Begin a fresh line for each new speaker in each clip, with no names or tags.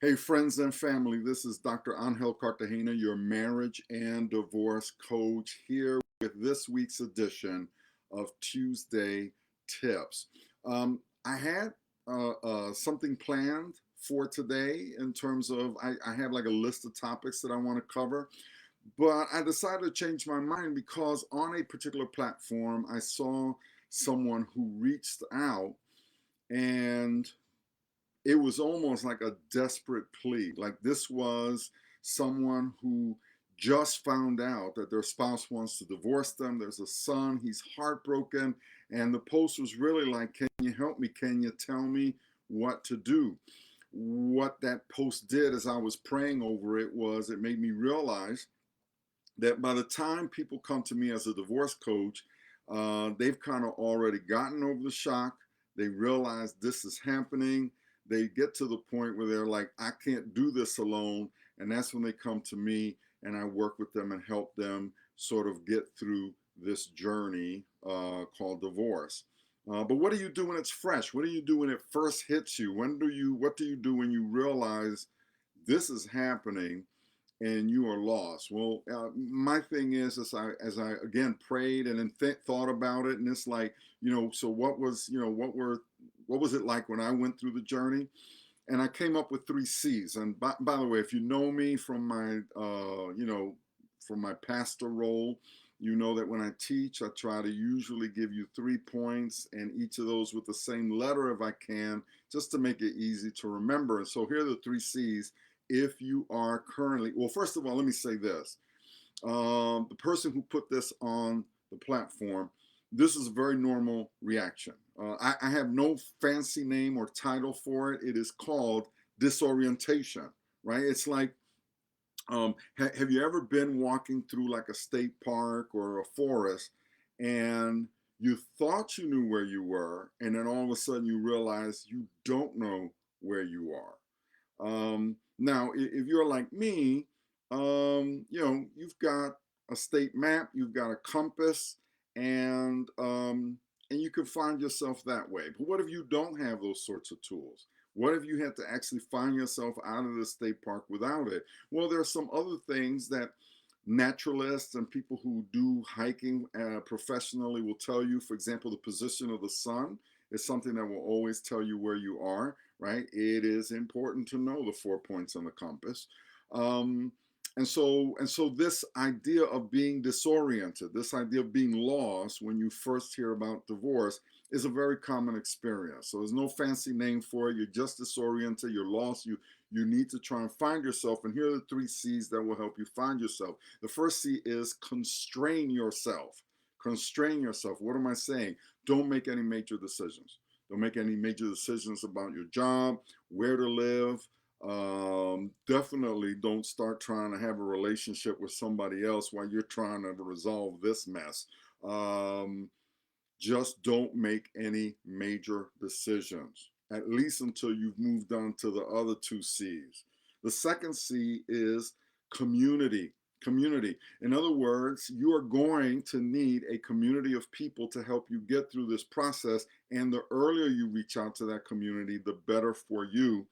Hey, friends and family, this is Dr. Angel Cartagena, your marriage and divorce coach, here with this week's edition of Tuesday Tips. I had something planned for today in terms of, I have like a list of topics that I want to cover, but I decided to change my mind because on a particular platform, I saw someone who reached out and it was almost like a desperate plea. Like this was someone who just found out that their spouse wants to divorce them. There's a son, he's heartbroken. And the post was really like, can you help me? Can you tell me what to do? What that post did as I was praying over it was it made me realize that by the time people come to me as a divorce coach, they've kind of already gotten over the shock. They realize this is happening. They get to the point where they're like, I can't do this alone. And that's when they come to me and I work with them and help them sort of get through this journey called divorce. But what do you do when it's fresh? What do you do when it first hits you? What do you do when you realize this is happening and you are lost? Well, my thing is, as I again prayed and then thought about it, and it's like, so what was it like when I went through the journey? And I came up with three C's. And by the way, if you know me from my, from my pastor role, you know that when I teach, I try to usually give you 3 points and each of those with the same letter if I can, just to make it easy to remember. And so here are the three C's. If you are currently, well, first of all, let me say this. The person who put this on the platform, this is a very normal reaction. I have no fancy name or title for it. It is called disorientation, right? It's like, have you ever been walking through like a state park or a forest and you thought you knew where you were, and then all of a sudden you realize you don't know where you are? Now, if you're like me, you've got a state map, you've got a compass, and you can find yourself that way. But what if you don't have those sorts of tools? What if you had to actually find yourself out of the state park without it? Well, there are some other things that naturalists and people who do hiking professionally will tell you. For example, the position of the sun is something that will always tell you where you are, right? It is important to know the 4 points on the compass. Um, and so this idea of being disoriented, this idea of being lost when you first hear about divorce is a very common experience. So there's no fancy name for it. You're just disoriented, you're lost, you need to try and find yourself. And here are the three C's that will help you find yourself. The first C is constrain yourself. Constrain yourself. What am I saying? Don't make any major decisions. Don't make any major decisions about your job, where to live. Definitely don't start trying to have a relationship with somebody else while you're trying to resolve this mess. Um, just don't make any major decisions, at least until you've moved on to the other two C's. The second C is community. Community. In other words, you are going to need a community of people to help you get through this process. And the earlier you reach out to that community, the better for you.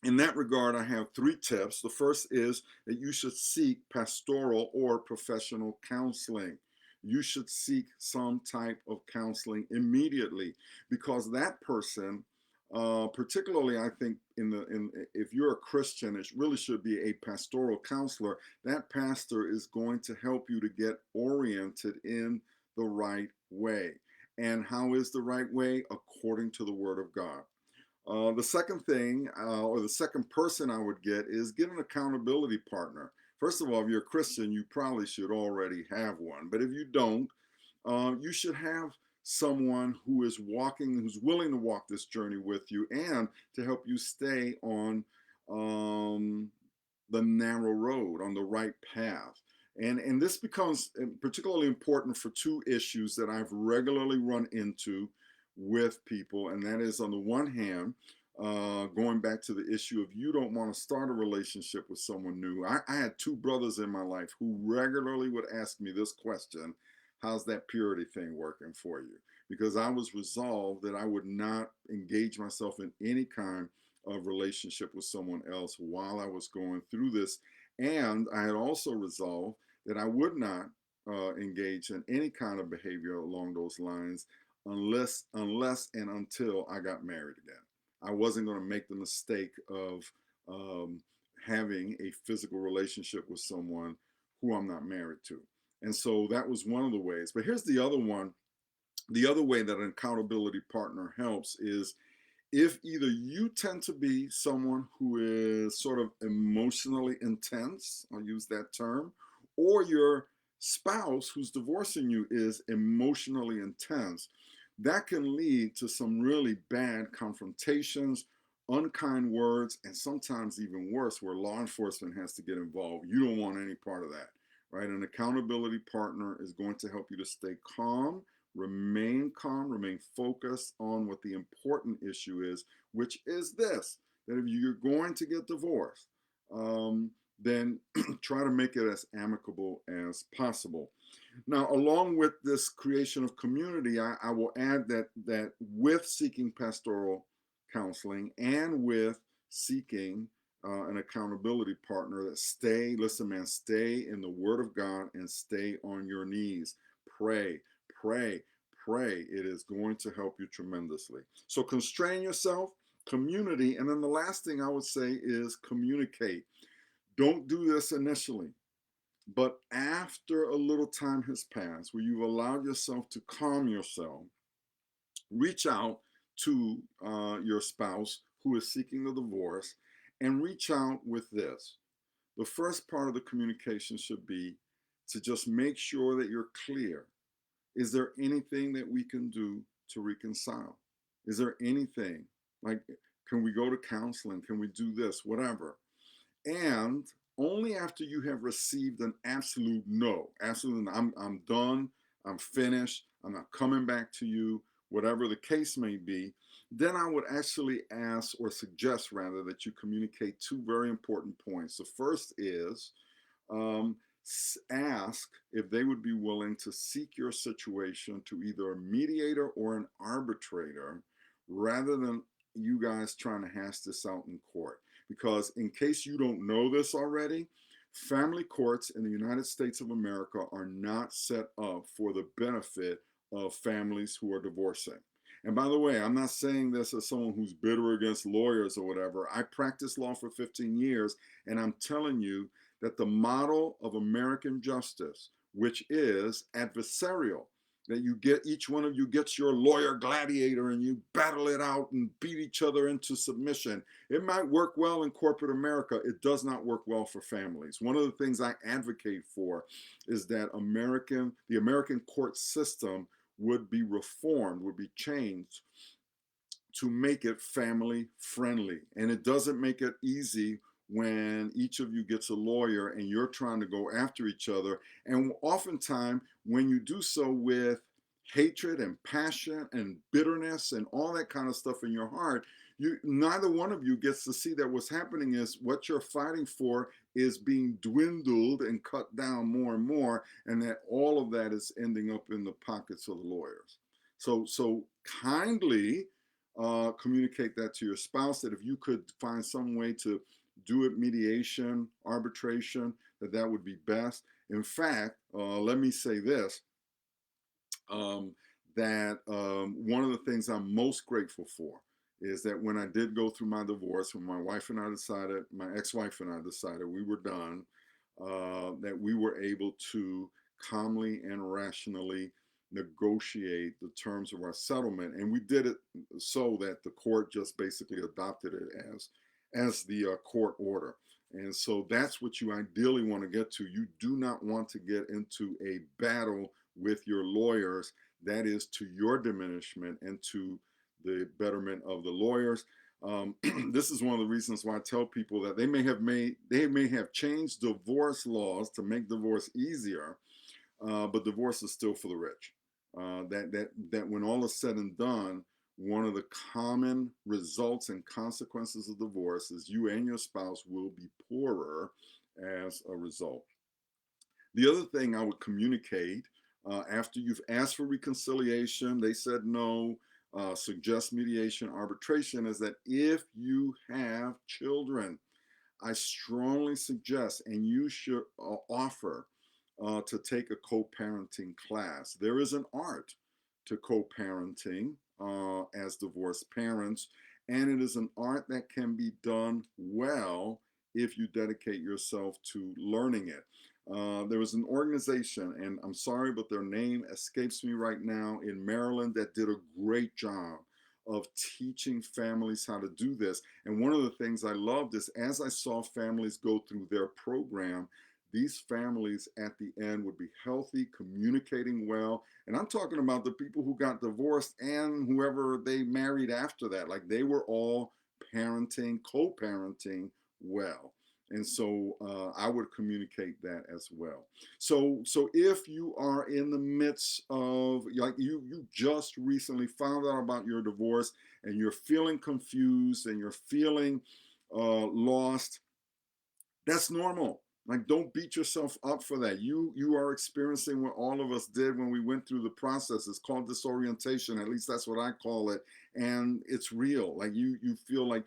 In that regard, I have three tips. The first is that you should seek pastoral or professional counseling. You should seek some type of counseling immediately, because that person, particularly I think if you're a Christian, it really should be a pastoral counselor. That pastor is going to help you to get oriented in the right way. And how is the right way? According to the Word of God. The second thing, or the second person I would get an accountability partner. First of all, if you're a Christian, you probably should already have one. But if you don't, you should have someone who is who's willing to walk this journey with you and to help you stay on the narrow road, on the right path. And this becomes particularly important for two issues that I've regularly run into with people. And that is, on the one hand, going back to the issue of you don't want to start a relationship with someone new. I had two brothers in my life who regularly would ask me this question: how's that purity thing working for you? Because I was resolved that I would not engage myself in any kind of relationship with someone else while I was going through this. And I had also resolved that I would not engage in any kind of behavior along those lines unless and until I got married again. I wasn't going to make the mistake of um, having a physical relationship with someone who I'm not married to. And so that was one of the ways. But here's the other one. The other way that an accountability partner helps is if either you tend to be someone who is sort of emotionally intense, I'll use that term, or your spouse who's divorcing you is emotionally intense, that can lead to some really bad confrontations, unkind words, and sometimes even worse, where law enforcement has to get involved. You don't want any part of that, right? An accountability partner is going to help you to stay calm, remain focused on what the important issue is, which is this: that if you're going to get divorced, then try to make it as amicable as possible. Now, along with this creation of community, I will add that with seeking pastoral counseling and with seeking an accountability partner, that listen, man, stay in the Word of God and stay on your knees. Pray, pray, pray. It is going to help you tremendously. So constrain yourself, community, and then the last thing I would say is communicate. Don't do this initially. But after a little time has passed, where you've allowed yourself to calm yourself, reach out to your spouse who is seeking the divorce and reach out with this. The first part of the communication should be to just make sure that you're clear. Is there anything that we can do to reconcile? Is there anything like, can we go to counseling? Can we do this? Whatever. And only after you have received an absolute no, absolutely, no, I'm done, I'm finished, I'm not coming back to you, whatever the case may be, then I would actually ask or suggest rather that you communicate two very important points. The first is um, ask if they would be willing to seek your situation to either a mediator or an arbitrator rather than you guys trying to hash this out in court. Because, in case you don't know this already, family courts in the United States of America are not set up for the benefit of families who are divorcing. And by the way, I'm not saying this as someone who's bitter against lawyers or whatever. I practiced law for 15 years, and I'm telling you that the model of American justice, which is adversarial, that you get, each one of you gets your lawyer gladiator and you battle it out and beat each other into submission. It might work well in corporate America. It does not work well for families. One of the things I advocate for is that the American court system would be reformed, would be changed to make it family friendly. And it doesn't make it easy when each of you gets a lawyer and you're trying to go after each other. And oftentimes, when you do so with hatred and passion and bitterness and all that kind of stuff in your heart, neither one of you gets to see that what's happening is what you're fighting for is being dwindled and cut down more and more, and that all of that is ending up in the pockets of the lawyers. So kindly communicate that to your spouse, that if you could find some way to do it, mediation, arbitration, that would be best. In fact, let me say this, um, that one of the things I'm most grateful for is that when I did go through my divorce, when my wife and I decided, my ex-wife and I decided we were done, that we were able to calmly and rationally negotiate the terms of our settlement, and we did it so that the court just basically adopted it as the court order. And so that's what you ideally want to get to. You do not want to get into a battle with your lawyers that is to your diminishment and to the betterment of the lawyers. This is one of the reasons why I tell people that they may have changed divorce laws to make divorce easier, but divorce is still for the rich. That when all is said and done, one of the common results and consequences of divorce is you and your spouse will be poorer as a result. The other thing I would communicate after you've asked for reconciliation, they said no, suggest mediation, arbitration, is that if you have children, I strongly suggest, and you should offer to take a co-parenting class. There is an art to co-parenting as divorced parents, and it is an art that can be done well if you dedicate yourself to learning it. There was an organization, and I'm sorry, but their name escapes me right now, in Maryland, that did a great job of teaching families how to do this. And one of the things I loved is, as I saw families go through their program, these families at the end would be healthy, communicating well. And I'm talking about the people who got divorced and whoever they married after that. Like, they were all parenting, co-parenting well. And so I would communicate that as well. So if you are in the midst of, like, you just recently found out about your divorce, and you're feeling confused and you're feeling lost, that's normal. Like, don't beat yourself up for that. You are experiencing what all of us did when we went through the process. It's called disorientation. At least that's what I call it. And it's real. Like, you feel like,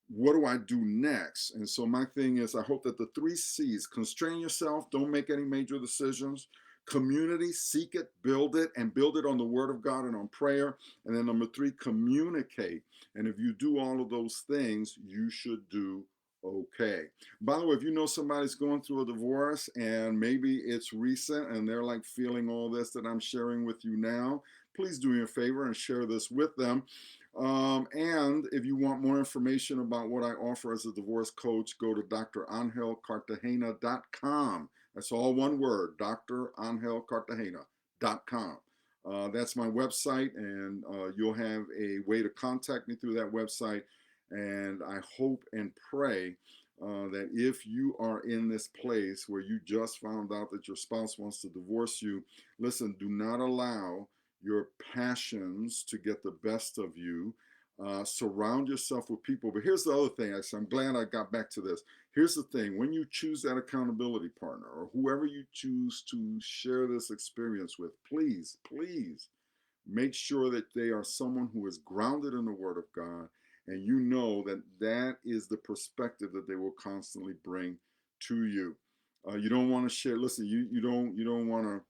what do I do next? And so my thing is, I hope that the 3 C's: constrain yourself, don't make any major decisions; community, seek it, and build it on the word of God and on prayer; and then number 3, communicate. And if you do all of those things, you should do okay. By the way, if you know somebody's going through a divorce and maybe it's recent and they're like feeling all this that I'm sharing with you now, please do me a favor and share this with them. And if you want more information about what I offer as a divorce coach, go to drangelcartagena.com. That's all one word, drangelcartagena.com. That's my website, and you'll have a way to contact me through that website. And I hope and pray that if you are in this place where you just found out that your spouse wants to divorce you, listen, do not allow your passions to get the best of you. Surround yourself with people. But here's the other thing. Actually, I'm glad I got back to this. Here's the thing. When you choose that accountability partner, or whoever you choose to share this experience with, please, please make sure that they are someone who is grounded in the Word of God, and you know that that is the perspective that they will constantly bring to you. You don't want to share. Listen, you don't want to.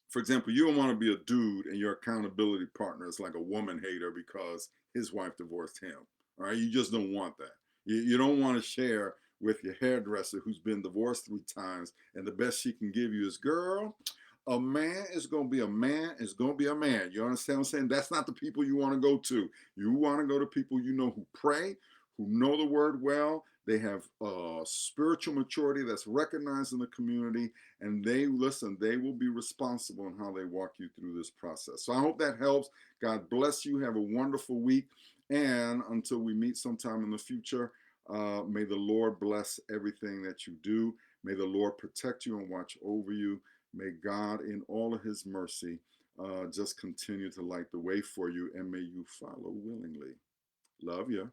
For example, you don't want to be a dude and your accountability partner is like a woman hater because his wife divorced him. All right, you just don't want that. You don't want to share with your hairdresser who's been divorced 3 times, and the best she can give you is, girl, a man is going to be a man, is going to be a man. You understand what I'm saying? That's not the people you want to go to. You want to go to people you know who pray, who know the word well. They have spiritual maturity that's recognized in the community, and they listen. They will be responsible in how they walk you through this process. So I hope that helps. God bless you. Have a wonderful week, and until we meet sometime in the future, may the Lord bless everything that you do. May the Lord protect you and watch over you. May God, in all of His mercy, just continue to light the way for you, and may you follow willingly. Love you.